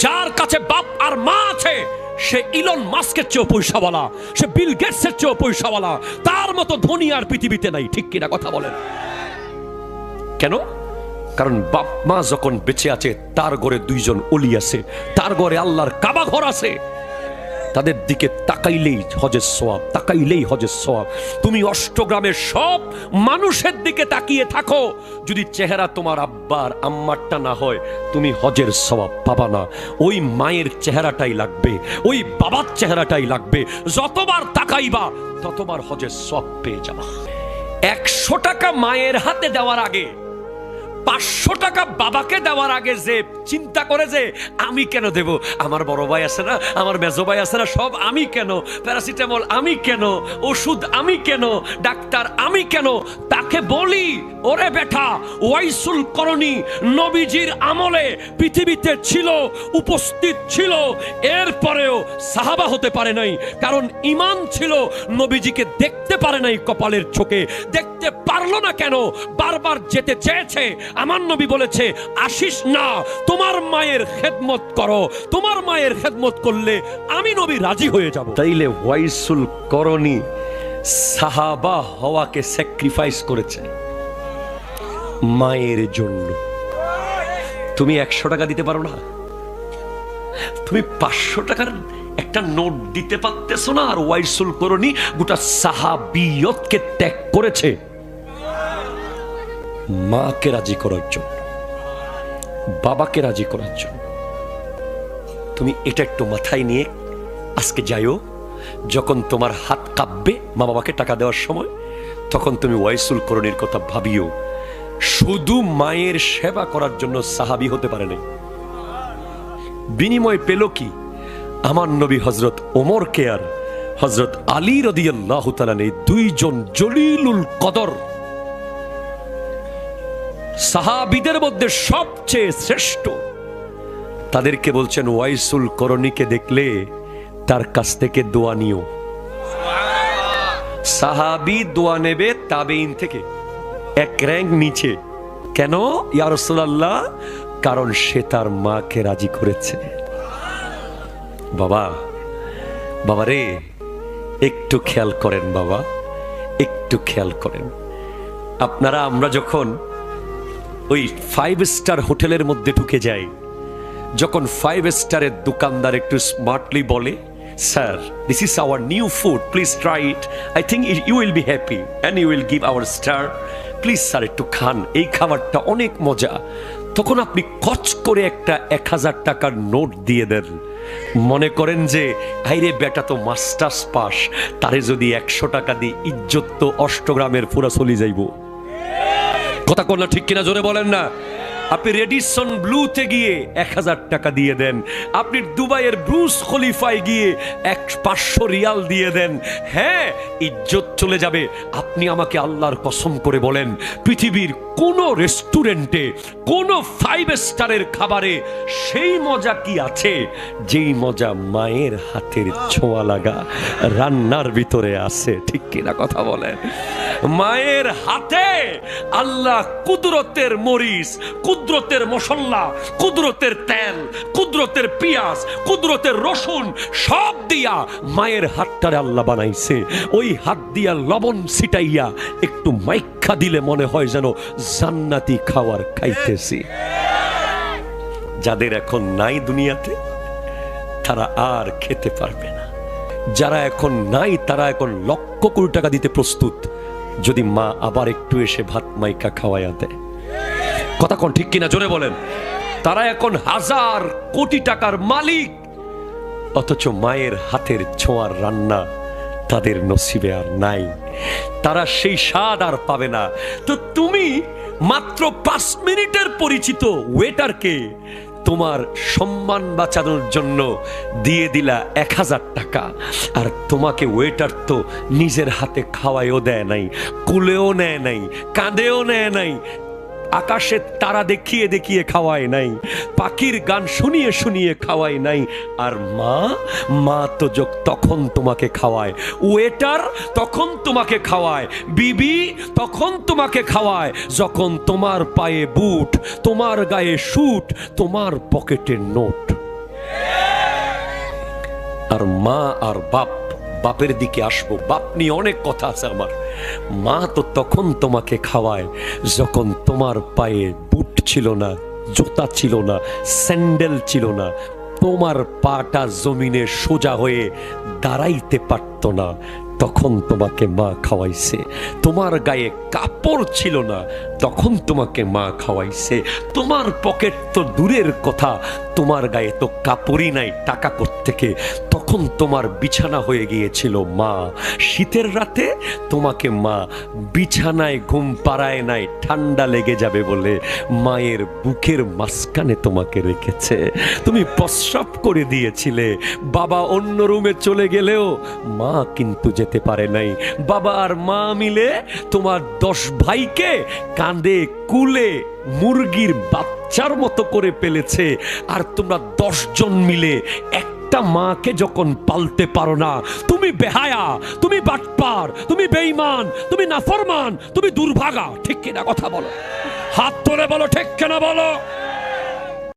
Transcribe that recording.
যার কাছে বাপ আর মা আছে সে ইলন মাস্কের চেয়েও পয়সাওয়ালা, সে বিল গেটসের চেয়েও পয়সাওয়ালা, তার মতো ধনী আর পৃথিবীতে নাই। ঠিক কিনা কথা বলেন? কেন? কারণ বাপ মা যখন বেঁচে আছে তার ঘরে দুইজন ওলি আছে, তার ঘরে আল্লাহর কাবা ঘর আছে, তাদের দিকে তাকাইলেই হজের সওয়াব, তাকাইলেই হজের সওয়াব। তুমি অষ্টগ্রামের সব মানুষের দিকে তাকিয়ে থাকো, যদি চেহারা তোমার আব্বার আম্মারটা না হয় তুমি হজের সওয়াব পাবা না। ওই মায়ের চেহারাটাই লাগবে, ওই বাবার চেহারাটাই লাগবে। যতবার তাকাইবা ততবার হজের সওয়াব পেয়ে যাবা। 100 টাকা মায়ের হাতে দেওয়ার আগে, 500 টাকা বাবাকে দেওয়ার আগে যে চিন্তা করে যে আমি কেন দেব, আমার বড় ভাই আছে না, আমার মেজো ভাই আছে না, সব আমি কেন, প্যারাসিটামল আমি কেন, ওষুধ আমি কেন, ডাক্তার আমি কেন, তাকে বলি ওরে বেটা, ওয়াইসুল করণী নবীজির আমলে পৃথিবীতে ছিল, উপস্থিত ছিল, এরপরেও সাহাবা হতে পারে নাই। কারণ ঈমান ছিল, নবীজিকে দেখতে পারে নাই, কপালের চোখে দেখতে পারলো না। কেন? বারবার যেতে চেয়েছে। আমার নবী বলেছে আসিস না, তোমার মায়ের খেদমত করো, তোমার মায়ের খেদমত করলে আমি নবী রাজি হয়ে যাব। তাইলে ওয়াইসুল করণী সাহাবা হওয়াকে স্যাক্রিফাইস করেছে মায়ের জন্য। তুমি 100 টাকা দিতে পারো না, তুমি 500 টাকার একটা নোট দিতে পারতেছো না, আর ওয়াইসুল করণী গোটা সাহাবিয়তকে ত্যাগ করেছে মাকে রাজি করার জন্য, বাবাকে রাজি করার জন্য। তুমি এটা একটু মাথায় নিয়ে আজকে যাইও, যখন তোমার হাত কাঁপবে মা বাবাকে টাকা দেওয়ার সময়, তখন তুমি ওয়াইসুল করণীর কথা ভাবিও। শুধু মায়ের সেবা করার জন্য সাহাবী হতে পারে নাই, বিনিময় পেল কি? আমার নবী হযরত ওমরকে আর হযরত আলী রাদিয়াল্লাহু তাআলা এই দুইজন জলিলুল কদর সাহাবীদের মধ্যে সবচেয়ে শ্রেষ্ঠ, তাদেরকে বলছেন ওয়াইসুল করণীকে দেখলে তার কাছ থেকে দোয়া নিও। সাহাবী দোয়া নেবে তাবেঈন থেকে, এক র‍্যাঙ্ক নিচে। কেন ইয়া রাসূলুল্লাহ? কারণ সে তার মাকে রাজি করেছে। বাবা, বাবা রে, একটু খেয়াল করেন বাবা, একটু খেয়াল করেন। আপনারা আমরা যখন ওই 5 স্টার হোটেলের মধ্যে ঢুকে যাই, যখন 5 স্টারের দোকানদার একটু স্মার্টলি বলে, sir this is our new food, please try it, I think you will be happy and you will give our star, please sir একটু খান, এই খাবারটা অনেক মজা। তখন আপনি কচ করে একটা 1000 টাকার নোট দিয়ে দেন, মনে করেন যে আইরে বেটা তো মাস্টার্স পাস, তারে যদি 100 টাকা দিয়ে ইজ্জত তো অষ্টগ্রামের পুরা চলে যাইব। কথা কোন না, ঠিক কিনা জোরে বলেন না? আপনি রেডিসন ব্লুতে গিয়ে 1000 টাকা দিয়ে দেন, আপনি দুবাইয়ের ব্রুজ খলিফায় গিয়ে 500 রিয়াল দিয়ে দেন, হ্যাঁ ইজ্জত চলে যাবে। আপনি আমাকে আল্লাহর কসম করে বলেন, পৃথিবীর কোন রেস্টুরেন্টে কোন 5 স্টারের খাবারে সেই মজা কি আছে যেই মজা মায়ের হাতের ছোঁয়া লাগা রান্নার ভিতরে আছে? ঠিক কিনা কথা বলেন? মায়ের হাতে আল্লাহ কুদরতের মরিচ, কুদরতের মশলা, কুদরতের তেল, কুদরতের পেঁয়াজ, কুদরতের রসুন সব দিয়া মায়ের হাতটারে আল্লাহ বানাইছে। ওই হাত দিয়া লবণ ছিটাইয়া একটু মাইখা দিলে মনে হয় যেন জান্নাতি খাবার খাইতেছি। যাদের এখন নাই দুনিয়াতে তারা আর খেতে পারবে না। যারা এখন নাই তারা এখন লক্ষ কোটি টাকা দিতে প্রস্তুত যদি মা আবার একটু এসে ভাত মাইকা খাওয়াইয়া দেয়। কথা কোন ঠিক কিনা জোরে বলেন? তারা এখন হাজার কোটি টাকার মালিক, অথচ মায়ের হাতের ছোঁয়ার রান্না তাদের নসিবে আর নাই, তারা সেই স্বাদ আর পাবে না। তো তুমি মাত্র 5 মিনিটের পরিচিত ওয়েটারকে তোমার সম্মান বাঁচানোর জন্য দিয়ে দিলা 1000 টাকা, আর তোমাকে ওয়েটার তো নিজের হাতে খাওয়াইও দেয় নাই, কুলেও নেয় নাই, কাঁদেও নেয় নাই, আকাশের তারা দেখিয়ে দেখিয়ে খাওয়ায় নাই, পাখির গান শুনিয়ে শুনিয়ে খাওয়ায় নাই। আর মা তো তখন তোমাকে খাওয়ায়, ওয়েটার তখন তোমাকে খাওয়ায়, বিবি তখন তোমাকে খাওয়ায় যখন তোমার পায়ে বুট, তোমার গায়ে স্যুট, তোমার পকেটে নোট। আর মা আর বাপ, বাপের দিকে আসবো, বাপ নিয়ে অনেক কথা আছে আমার। মা তো তখন তোমাকে খাওয়ায় যখন তোমার পায়ে বুট ছিল না, জুতা ছিল না, স্যান্ডেল ছিল না, তোমার পাটা জমিনে সোজা হয়ে দাঁড়াইতে পারতো না, তখন তোমাকে মা খাওয়াইছে। তোমার গায়ে কাপড় ছিল না, তখন তোমাকে মা খাওয়াইছে। তোমার পকেট তো দূরের কথা, তোমার গায়ে তো কাপড়ই নাই, টাকা কোত্থেকে, তখন তোমার বিছানা হয়ে গিয়েছিল মা। শীতের রাতে তোমাকে মা বিছানায় ঘুম পাড়ায় নাই, ঠান্ডা লেগে যাবে বলে মায়ের বুকের মাঝখানে তোমাকে রেখেছে। তুমি প্রস্রাব করে দিয়েছিলে, বাবা অন্য রুমে চলে গেলেও মা কিন্তু যেতে পারে নাই। বাবা আর মা মিলে তোমার 10 ভাইকে কাঁধে কুলে মুরগির বাচ্চার মতো করে ফেলেছে। আর তোমরা 10 জন মিলে একটা মাকে যখন পালতে পারো না, তুমি বেহায়া, তুমি বাটপার, তুমি বেঈমান, তুমি নাফরমান, তুমি দুর্ভাগা। ঠিক কিনা কথা বলো? হাত তুলে বলো ঠিক কিনা বলো।